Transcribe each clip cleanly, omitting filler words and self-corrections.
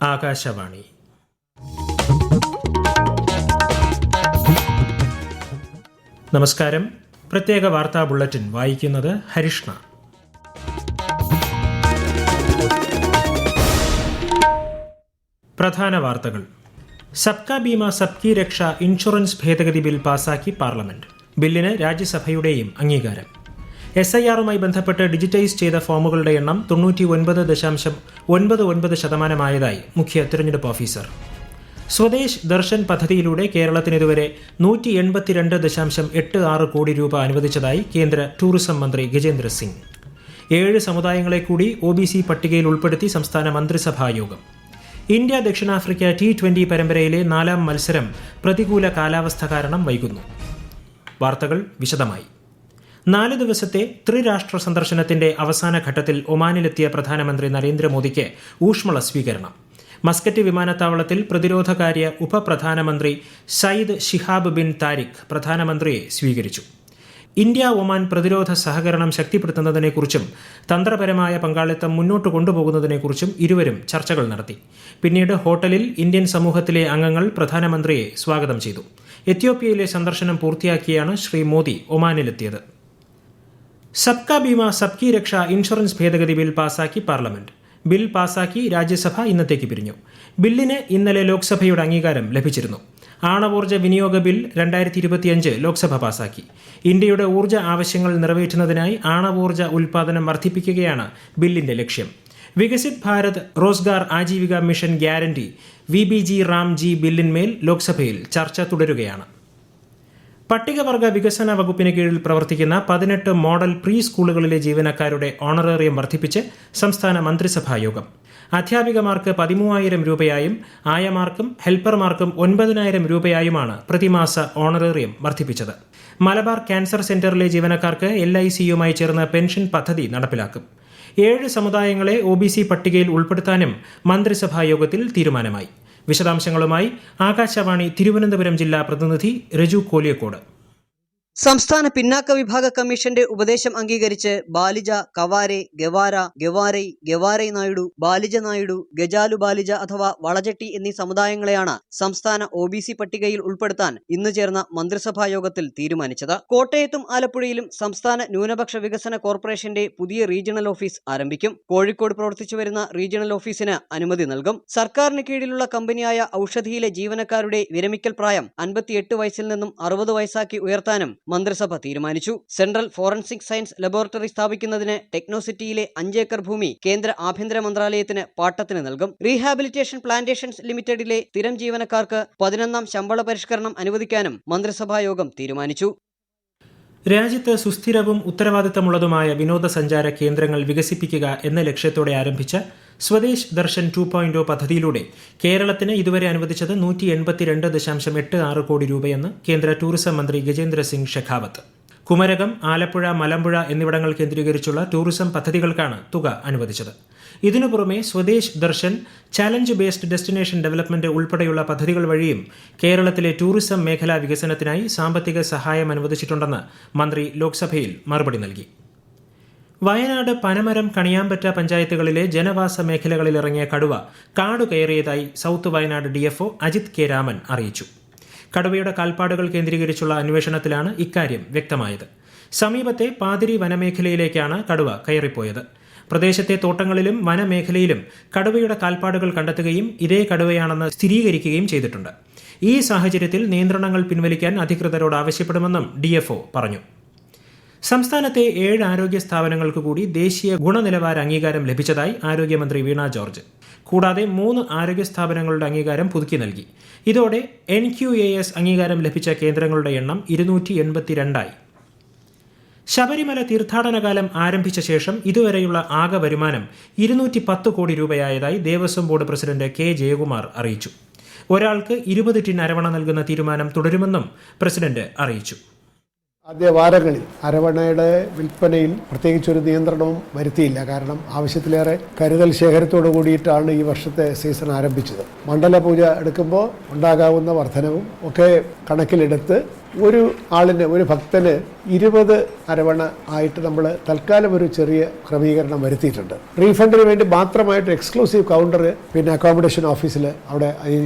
ആകാശവാണി. നമസ്കാരം. പ്രത്യേക വാർത്താ ബുള്ളറ്റിൻ വായിക്കുന്നത് ഹരിഷ്ണ. പ്രധാന വാർത്തകൾ. സബ്കാ ബീമ സബ്കി രക്ഷ ഇൻഷുറൻസ് ഭേദഗതി ബിൽ പാസാക്കി പാർലമെന്റ്. ബില്ലിന് രാജ്യസഭയുടെയും അംഗീകാരം. SIRുമായി ബന്ധപ്പെട്ട് ഡിജിറ്റൈസ് ചെയ്ത ഫോമുകളുടെ എണ്ണം 99.99% മുഖ്യ തിരഞ്ഞെടുപ്പ് ഓഫീസർ. സ്വദേശ് ദർശൻ പദ്ധതിയിലൂടെ കേരളത്തിന് ഇതുവരെ 182.86 കോടി രൂപ അനുവദിച്ചതായി കേന്ദ്ര ടൂറിസം മന്ത്രി ഗജേന്ദ്ര സിംഗ്. 7 സമുദായങ്ങളെ കൂടി OBC പട്ടികയിൽ ഉൾപ്പെടുത്തി സംസ്ഥാന മന്ത്രിസഭാ യോഗം. ഇന്ത്യ ദക്ഷിണാഫ്രിക്ക T20 പരമ്പരയിലെ 4ാം മത്സരം പ്രതികൂല കാലാവസ്ഥ കാരണം വൈകുന്നു. വാർത്തകൾ വിശദമായി. 4 ദിവസത്തെ ത്രിരാഷ്ട്ര സന്ദർശനത്തിന്റെ അവസാന ഘട്ടത്തിൽ ഒമാനിലെത്തിയ പ്രധാനമന്ത്രി നരേന്ദ്രമോദിക്ക് ഊഷ്മള സ്വീകരണം. മസ്കറ്റ് വിമാനത്താവളത്തിൽ പ്രതിരോധകാര്യ ഉപപ്രധാനമന്ത്രി സയ്യിദ് ഷിഹാബ് ബിൻ താരിഖ് പ്രധാനമന്ത്രിയെ സ്വീകരിച്ചു. ഇന്ത്യ ഒമാൻ പ്രതിരോധ സഹകരണം ശക്തിപ്പെടുത്തുന്നതിനെക്കുറിച്ചും തന്ത്രപരമായ പങ്കാളിത്തം മുന്നോട്ട് കൊണ്ടുപോകുന്നതിനെക്കുറിച്ചും ഇരുവരും ചർച്ചകൾ നടത്തി. പിന്നീട് ഹോട്ടലിൽ ഇന്ത്യൻ സമൂഹത്തിലെ അംഗങ്ങൾ പ്രധാനമന്ത്രിയെ സ്വാഗതം ചെയ്തു. എത്യോപ്യയിലെ സന്ദർശനം പൂർത്തിയാക്കിയാണ് ശ്രീ മോദി ഒമാനിലെത്തിയത്. സബ്കാ ബീമ സബ്കി രക്ഷ ഇൻഷുറൻസ് ഭേദഗതി ബിൽ പാസാക്കി പാർലമെന്റ്. ബിൽ പാസാക്കി രാജ്യസഭ ഇന്നത്തേക്ക് പിരിഞ്ഞു. ബില്ലിന് ഇന്നലെ ലോക്സഭയുടെ അംഗീകാരം ലഭിച്ചിരുന്നു. ആണവോർജ്ജ വിനിയോഗ ബിൽ 2025 ലോക്സഭ പാസാക്കി. ഇന്ത്യയുടെ ഊർജ്ജ ആവശ്യങ്ങൾ നിറവേറ്റുന്നതിനായി ആണവോർജ്ജ ഉൽപാദനം വർദ്ധിപ്പിക്കുകയാണ് ബില്ലിന്റെ ലക്ഷ്യം. Viksit Bharat Rozgar Ajeevika mission guarantee VBG Ramji ബില്ലിന്മേൽ ലോക്സഭയിൽ ചർച്ച തുടരുകയാണ്. പട്ടികവർഗ വികസന വകുപ്പിന് കീഴിൽ പ്രവർത്തിക്കുന്ന 18 മോഡൽ പ്രീ സ്കൂളുകളിലെ ജീവനക്കാരുടെ ഓണറേറിയം വർദ്ധിപ്പിച്ച് സംസ്ഥാന മന്ത്രിസഭാ യോഗം. അധ്യാപികമാർക്ക് 13,000 രൂപയായും ആയമാർക്കും ഹെൽപ്പർമാർക്കും 9,000 രൂപയായുമാണ് പ്രതിമാസ ഓണറേറിയം വർദ്ധിപ്പിച്ചത്. മലബാർ ക്യാൻസർ സെന്ററിലെ ജീവനക്കാർക്ക് LICയുമായി ചേർന്ന് പെൻഷൻ പദ്ധതി നടപ്പിലാക്കും. 7 സമുദായങ്ങളെ OBC പട്ടികയിൽ ഉൾപ്പെടുത്താനും മന്ത്രിസഭാ യോഗത്തിൽ തീരുമാനമായി. വിശദാംശങ്ങളുമായി ആകാശവാണി തിരുവനന്തപുരം ജില്ലാ പ്രതിനിധി രജു കോലിയക്കോട്. സംസ്ഥാന പിന്നാക്ക വിഭാഗ കമ്മീഷന്റെ ഉപദേശം അംഗീകരിച്ച് ബാലിജ, കവാരെ, ഗവാര, ഗവാരൈ, ഗവാരൈ നായിഡു, ബാലിജ നായിഡു, ഗജാലു ബാലിജ അഥവാ വളജട്ടി എന്നീ സമുദായങ്ങളെയാണ് സംസ്ഥാന OBC പട്ടികയിൽ ഉൾപ്പെടുത്താൻ ഇന്ന് ചേർന്ന മന്ത്രിസഭാ യോഗത്തിൽ തീരുമാനിച്ചത്. കോട്ടയത്തും ആലപ്പുഴയിലും സംസ്ഥാന ന്യൂനപക്ഷ വികസന കോർപ്പറേഷന്റെ പുതിയ റീജിയണൽ ഓഫീസ് ആരംഭിക്കും. കോഴിക്കോട് പ്രവർത്തിച്ചുവരുന്ന റീജിയണൽ ഓഫീസിന് അനുമതി നൽകും. സർക്കാരിന് കീഴിലുള്ള കമ്പനിയായ ഔഷധിയിലെ ജീവനക്കാരുടെ വിരമിക്കൽ പ്രായം 58 വയസ്സിൽ നിന്നും 60 വയസ്സാക്കി ഉയർത്താനും മന്ത്രിസഭ തീരുമാനിച്ചു. സെൻട്രൽ ഫോറൻസിക് സയൻസ് ലബോറട്ടറി സ്ഥാപിക്കുന്നതിന് ടെക്നോസിറ്റിയിലെ 5 ഏക്കർ ഭൂമി കേന്ദ്ര ആഭ്യന്തര മന്ത്രാലയത്തിന് പാട്ടത്തിന് നൽകും. റീഹാബിലിറ്റേഷൻ പ്ലാന്റേഷൻസ് ലിമിറ്റഡിലെ സ്ഥിരം ജീവനക്കാർക്ക് 11ാം ശമ്പള പരിഷ്കരണം അനുവദിക്കാനും മന്ത്രിസഭാ യോഗം തീരുമാനിച്ചു. രാജ്യത്ത് സുസ്ഥിരവും ഉത്തരവാദിത്തമുള്ളതുമായ വിനോദസഞ്ചാര കേന്ദ്രങ്ങൾ വികസിപ്പിക്കുക എന്ന ലക്ഷ്യത്തോടെ ആരംഭിച്ച സ്വദേശ് ദർശൻ 2.0 പദ്ധതിയിലൂടെ കേരളത്തിന് ഇതുവരെ അനുവദിച്ചത് 182.86 കോടി രൂപയെന്ന് കേന്ദ്ര ടൂറിസം മന്ത്രി ഗജേന്ദ്ര സിംഗ് ഷെഖാവത്ത്. കുമരകം, ആലപ്പുഴ, മലമ്പുഴ എന്നിവിടങ്ങൾ കേന്ദ്രീകരിച്ചുള്ള ടൂറിസം പദ്ധതികൾക്കാണ് തുക അനുവദിച്ചത്. ഇതിനു പുറമെ Swadesh Darshan, challenge based destination development ഉൾപ്പെടെയുള്ള പദ്ധതികൾ വഴിയും കേരളത്തിലെ ടൂറിസം മേഖലാ വികസനത്തിനായി സാമ്പത്തിക സഹായം അനുവദിച്ചിട്ടുണ്ടെന്ന് മന്ത്രി ലോക്സഭയിൽ മറുപടി നൽകി. വയനാട് പനമരം, കണിയാമ്പറ്റ പഞ്ചായത്തുകളിലെ ജനവാസ മേഖലകളിലിറങ്ങിയ കടുവ കാടു കയറിയതായി south Wayanad DFO Ajith K. Raman അറിയിച്ചു. കടുവയുടെ കാൽപ്പാടുകൾ കേന്ദ്രീകരിച്ചുള്ള അന്വേഷണത്തിലാണ് ഇക്കാര്യം വ്യക്തമായത്. സമീപത്തെ പാതിരി വനമേഖലയിലേക്കാണ് കടുവ കയറിപ്പോയത്. പ്രദേശത്തെ തോട്ടങ്ങളിലും വനമേഖലയിലും കടുവയുടെ കാൽപ്പാടുകൾ കണ്ടെത്തുകയും ഇതേ കടുവയാണെന്ന് സ്ഥിരീകരിക്കുകയും ചെയ്തിട്ടുണ്ട്. ഈ സാഹചര്യത്തിൽ നിയന്ത്രണങ്ങൾ പിൻവലിക്കാൻ അധികൃതരോട് ആവശ്യപ്പെടുമെന്നും DFO പറഞ്ഞു. സംസ്ഥാനത്തെ 7 ആരോഗ്യ സ്ഥാപനങ്ങൾക്ക് കൂടി ദേശീയ ഗുണനിലവാര അംഗീകാരം ലഭിച്ചതായി ആരോഗ്യമന്ത്രി വീണ ജോർജ്. കൂടാതെ 3 ആരോഗ്യ സ്ഥാപനങ്ങളുടെ അംഗീകാരം പുതുക്കി നൽകി. ഇതോടെ NQAS അംഗീകാരം ലഭിച്ച കേന്ദ്രങ്ങളുടെ എണ്ണം 282 ശബരിമല തീർത്ഥാടനകാലം ആരംഭിച്ച ശേഷം ഇതുവരെയുള്ള ആകെ വരുമാനം 210 കോടി രൂപയായതായി Devaswom board president K. Jayakumar അറിയിച്ചു. ഒരാൾക്ക് 20 ടിൻ അരവണ നൽകുന്ന തീരുമാനം തുടരുമെന്നും പ്രസിഡന്റ് അറിയിച്ചു. ആദ്യ വാരങ്ങളിൽ അരവണയുടെ വിൽപ്പനയിൽ പ്രത്യേകിച്ചൊരു നിയന്ത്രണവും വരുത്തിയില്ല. കാരണം ആവശ്യത്തിലേറെ കരുതൽ ശേഖരത്തോടു കൂടിയിട്ടാണ് ഈ വർഷത്തെ സീസൺ ആരംഭിച്ചത്. മണ്ഡല പൂജ എടുക്കുമ്പോൾ ഉണ്ടാകാവുന്ന വർധനവും ഒക്കെ കണക്കിലെടുത്ത് ഒരു ആളിന്, ഒരു ഭക്തന് 20 അരവണ ആയിട്ട് നമ്മൾ തൽക്കാലം ഒരു ചെറിയ ക്രമീകരണം വരുത്തിയിട്ടുണ്ട്. റീഫണ്ടിന് വേണ്ടി മാത്രമായിട്ട് എക്സ്ക്ലൂസീവ് കൗണ്ടർ പിന്നെ അക്കോമഡേഷൻ ഓഫീസിൽ അവിടെ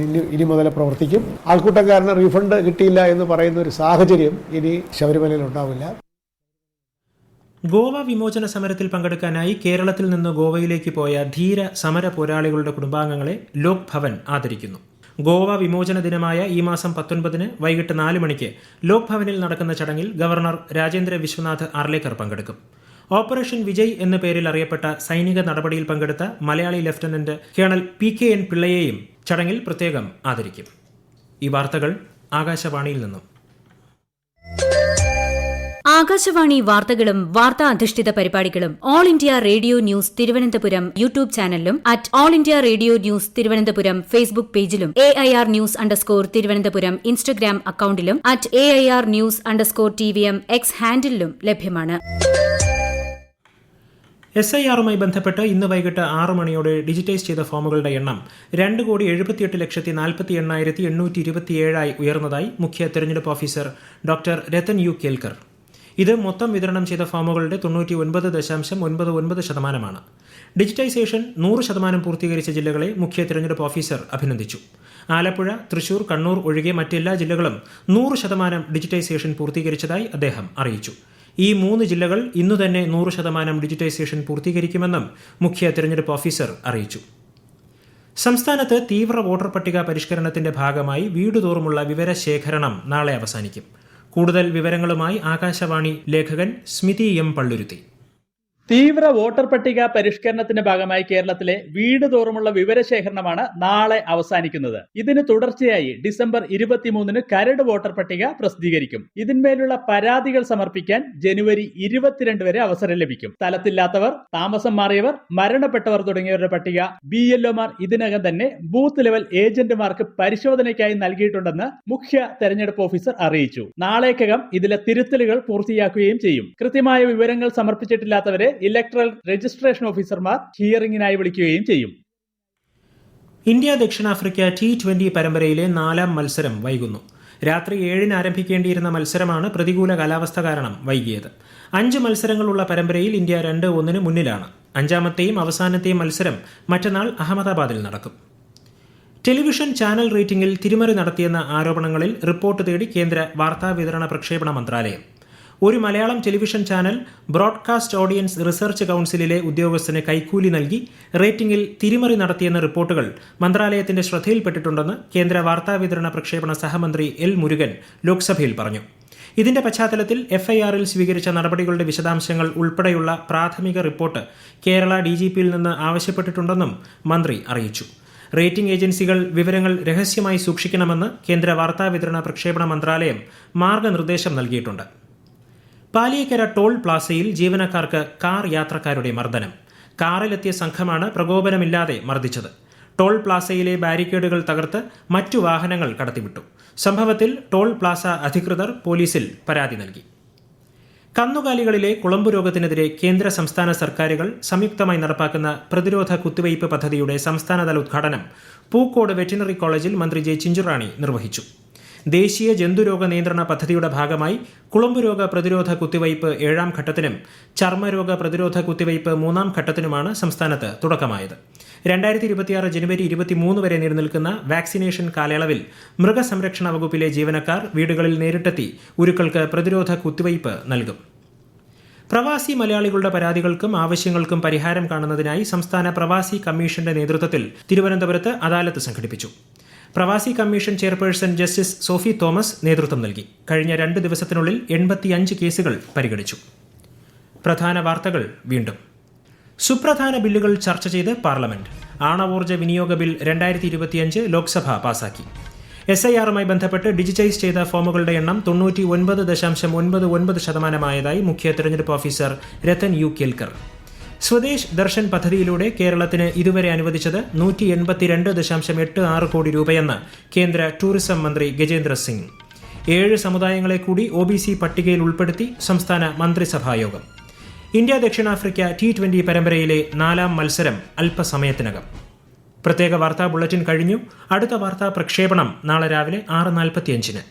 ഇനി മുതൽ പ്രവർത്തിക്കും. ആൾക്കൂട്ടക്കാരന് റീഫണ്ട് കിട്ടിയില്ല എന്ന് പറയുന്ന ഒരു സാഹചര്യം ഇനി ശബരിമലയിൽ ഉണ്ടാവില്ല. ഗോവ വിമോചന സമരത്തിൽ പങ്കെടുക്കാനായി കേരളത്തിൽ നിന്ന് ഗോവയിലേക്ക് പോയ ധീര സമര പോരാളികളുടെ കുടുംബാംഗങ്ങളെ ലോക് ഭവൻ ആദരിക്കുന്നു. ഗോവ വിമോചന ദിനമായ ഈ മാസം 19 വൈകിട്ട് 4 മണിക്ക് ലോക് ഭവനിൽ നടക്കുന്ന ചടങ്ങിൽ ഗവർണർ രാജേന്ദ്ര വിശ്വനാഥ് ആർലേക്കർ പങ്കെടുക്കും. ഓപ്പറേഷൻ വിജയ് എന്ന പേരിൽ അറിയപ്പെട്ട സൈനിക നടപടിയിൽ പങ്കെടുത്ത മലയാളി ലഫ്റ്റനന്റ് കേണൽ PKN പിള്ളയെയും ചടങ്ങിൽ പ്രത്യേകം ആദരിക്കും. ഈ വാർത്തകൾ ആകാശവാണിയിൽ നിന്നും. ആകാശവാണി വാർത്തകളും വാർത്താ അധിഷ്ഠിത പരിപാടികളും All India Radio News Thiruvananthapuram YouTube ചാനലിലും All India Radio News Thiruvananthapuram Facebook പേജിലും AIR ന്യൂസ് _ തിരുവനന്തപുരം ഇൻസ്റ്റഗ്രാം അക്കൌണ്ടിലും @AIR ന്യൂസ് _TVM X ഹാൻഡിലും ലഭ്യമാണ്. SIR-മായി ബന്ധപ്പെട്ട് ഇന്ന് വൈകിട്ട് 6 മണിയോടെ ഡിജിറ്റൈസ് ചെയ്ത ഫോമുകളുടെ എണ്ണം 2,78,48,827 ഉയർന്നതായി മുഖ്യ തെരഞ്ഞെടുപ്പ് officer doctor Rathan U Kelkar. ഇത് മൊത്തം വിതരണം ചെയ്ത ഫോമുകളുടെ 99.99%. ഡിജിറ്റൈസേഷൻ 100% പൂർത്തീകരിച്ച ജില്ലകളെ മുഖ്യ തെരഞ്ഞെടുപ്പ് ഓഫീസർ അഭിനന്ദിച്ചു. ആലപ്പുഴ, തൃശൂർ, കണ്ണൂർ ഒഴികെ മറ്റെല്ലാ ജില്ലകളും 100% ഡിജിറ്റൈസേഷൻ പൂർത്തീകരിച്ചതായി അദ്ദേഹം അറിയിച്ചു. ഈ 3 ജില്ലകൾ ഇന്നു തന്നെ 100% ഡിജിറ്റൈസേഷൻ പൂർത്തീകരിക്കുമെന്നും മുഖ്യ തെരഞ്ഞെടുപ്പ് ഓഫീസർ അറിയിച്ചു. സംസ്ഥാനത്ത് തീവ്ര വോട്ടർ പട്ടിക പരിഷ്കരണത്തിന്റെ ഭാഗമായി വീടുതോറുമുള്ള വിവരശേഖരണം നാളെ അവസാനിക്കും. കൂടുതൽ വിവരങ്ങളുമായി ആകാശവാണി ലേഖകൻ സ്മിതി M. പള്ളുരുത്തി. തീവ്ര വോട്ടർ പട്ടിക പരിഷ്കരണത്തിന്റെ ഭാഗമായി കേരളത്തിലെ വീട് തോറുമുള്ള വിവരശേഖരണമാണ് നാളെ അവസാനിക്കുന്നത്. ഇതിന് തുടർച്ചയായി ഡിസംബർ 23 കരട് വോട്ടർ പട്ടിക പ്രസിദ്ധീകരിക്കും. ഇതിന്മേലുള്ള പരാതികൾ സമർപ്പിക്കാൻ ജനുവരി 22 വരെ അവസരം ലഭിക്കും. സ്ഥലത്തില്ലാത്തവർ, താമസം മാറിയവർ, മരണപ്പെട്ടവർ തുടങ്ങിയവരുടെ പട്ടിക BLOമാർ ഇതിനകം തന്നെ ബൂത്ത് ലെവൽ ഏജന്റുമാർക്ക് പരിശോധനയ്ക്കായി നൽകിയിട്ടുണ്ടെന്ന് മുഖ്യ തെരഞ്ഞെടുപ്പ് ഓഫീസർ അറിയിച്ചു. നാളേക്കകം ഇതിലെ തിരുത്തലുകൾ പൂർത്തിയാക്കുകയും ചെയ്യും. കൃത്യമായ വിവരങ്ങൾ സമർപ്പിച്ചിട്ടില്ലാത്തവരെ ഇലക്ട്രൽ രജിസ്ട്രേഷൻ ഓഫീസർമാർ ഹിയറിംഗിനായി വിളിക്കുകയും ചെയ്യും. ഇന്ത്യ ദക്ഷിണാഫ്രിക്ക T20 പരമ്പരയിലെ 4ാം മത്സരം വൈകുന്നു. രാത്രി 7-ന് ആരംഭിക്കേണ്ടിയിരുന്ന മത്സരമാണ് പ്രതികൂല കാലാവസ്ഥ കാരണം വൈകിയത്. 5 മത്സരങ്ങളുള്ള പരമ്പരയിൽ ഇന്ത്യ 2-1 മുന്നിലാണ്. 5ാമത്തെയും അവസാനത്തെയും മത്സരം മറ്റന്നാൾ അഹമ്മദാബാദിൽ നടക്കും. ടെലിവിഷൻ ചാനൽ റേറ്റിംഗിൽ തിരിമറി നടത്തിയെന്ന ആരോപണങ്ങളിൽ റിപ്പോർട്ട് തേടി കേന്ദ്ര വാർത്താവിതരണ പ്രക്ഷേപണ മന്ത്രാലയം. ഒരു Malayalam television channel broadcast audience research കൌൺസിലിലെ ഉദ്യോഗസ്ഥന് കൈക്കൂലി നൽകി റേറ്റിംഗിൽ തിരിമറി നടത്തിയെന്ന റിപ്പോർട്ടുകൾ മന്ത്രാലയത്തിന്റെ ശ്രദ്ധയിൽപ്പെട്ടിട്ടുണ്ടെന്ന് കേന്ദ്ര വാർത്താവിതരണ പ്രക്ഷേപണ സഹമന്ത്രി L. മുരുകൻ ലോക്സഭയിൽ പറഞ്ഞു. ഇതിന്റെ പശ്ചാത്തലത്തിൽ FIR-ൽ സ്വീകരിച്ച നടപടികളുടെ വിശദാംശങ്ങൾ ഉൾപ്പെടെയുള്ള പ്രാഥമിക റിപ്പോർട്ട് കേരള DGP-യിൽ നിന്ന് ആവശ്യപ്പെട്ടിട്ടുണ്ടെന്നും മന്ത്രി അറിയിച്ചു. റേറ്റിംഗ് ഏജൻസികൾ വിവരങ്ങൾ രഹസ്യമായി സൂക്ഷിക്കണമെന്ന് കേന്ദ്ര വാർത്താവിതരണ പ്രക്ഷേപണ മന്ത്രാലയം മാർഗനിർദ്ദേശം നൽകിയിട്ടുണ്ട്. പാലിയേക്കര ടോൾ പ്ലാസയിൽ ജീവനക്കാർക്ക് കാർ യാത്രക്കാരുടെ മർദ്ദനം. കാറിലെത്തിയ സംഘമാണ് പ്രകോപനമില്ലാതെ മർദ്ദിച്ചത്. ടോൾ പ്ലാസയിലെ ബാരിക്കേഡുകൾ തകർത്ത് മറ്റു വാഹനങ്ങൾ കടത്തിവിട്ടു. സംഭവത്തിൽ ടോൾ പ്ലാസ അധികൃതർ പോലീസിൽ പരാതി നൽകി. കന്നുകാലികളിലെ കുളമ്പു രോഗത്തിനെതിരെ കേന്ദ്ര സംസ്ഥാന സർക്കാരുകൾ സംയുക്തമായി നടപ്പാക്കുന്ന പ്രതിരോധ കുത്തിവയ്പ് പദ്ധതിയുടെ സംസ്ഥാനതല ഉദ്ഘാടനം പൂക്കോട് വെറ്റിനറി കോളേജിൽ മന്ത്രി J. ചിഞ്ചുറാണി നിർവഹിച്ചു. ദേശീയ ജന്തുരോഗ നിയന്ത്രണ പദ്ധതിയുടെ ഭാഗമായി കുളമ്പുരോഗ പ്രതിരോധ കുത്തിവയ്പ് 7ാം ഘട്ടത്തിനും ചർമ്മരോഗ പ്രതിരോധ കുത്തിവയ്പ് 3ാം ഘട്ടത്തിനുമാണ് സംസ്ഥാനത്ത് തുടക്കമായത്. 2026 ജനുവരി 23 വരെ നീണ്ടുനിൽക്കുന്ന വാക്സിനേഷൻ കാലയളവിൽ മൃഗസംരക്ഷണ വകുപ്പിലെ ജീവനക്കാർ വീടുകളിൽ നേരിട്ടെത്തി ഉരുക്കൾക്ക് പ്രതിരോധ കുത്തിവയ്പ് നൽകും. പ്രവാസി മലയാളികളുടെ പരാതികൾക്കും ആവശ്യങ്ങൾക്കും പരിഹാരം കാണുന്നതിനായി സംസ്ഥാന പ്രവാസി കമ്മീഷന്റെ നേതൃത്വത്തിൽ തിരുവനന്തപുരത്ത് അദാലത്ത് സംഘടിപ്പിച്ചു. പ്രവാസി commission chairperson justice Sophy Thomas നേതൃത്വം നൽകി. കഴിഞ്ഞ 2 ദിവസത്തിനുള്ളിൽ 85 കേസുകൾ പരിഗണിച്ചു. പ്രധാന വാർത്തകൾ വീണ്ടും. സുപ്രധാന ബില്ലുകൾ ചർച്ച ചെയ്ത് പാർലമെന്റ്. ആണവോർജ്ജ വിനിയോഗ ബിൽ 2025 ലോക്സഭ പാസാക്കി. SIR-മായി ബന്ധപ്പെട്ട് ഡിജിറ്റൈസ് ചെയ്ത ഫോമുകളുടെ എണ്ണം 99.99% മുഖ്യ തെരഞ്ഞെടുപ്പ് ഓഫീസർ രത്തൻ യു കേൽക്കർ. സ്വദേശ് ദർശൻ പദ്ധതിയിലൂടെ കേരളത്തിന് ഇതുവരെ അനുവദിച്ചത് 182.86 കോടി രൂപയെന്ന് കേന്ദ്ര ടൂറിസം മന്ത്രി ഗജേന്ദ്ര സിംഗ്. 7 സമുദായങ്ങളെ കൂടി OBC പട്ടികയിൽ ഉൾപ്പെടുത്തി സംസ്ഥാന മന്ത്രിസഭായോഗം. ഇന്ത്യ ദക്ഷിണാഫ്രിക്ക T20 പരമ്പരയിലെ 4ാം മത്സരം അല്പസമയത്തിനകം. പ്രത്യേക വാർത്താ ബുള്ളറ്റിൻ കഴിഞ്ഞു. അടുത്ത വാർത്താ പ്രക്ഷേപണം നാളെ രാവിലെ 6:45-ന്.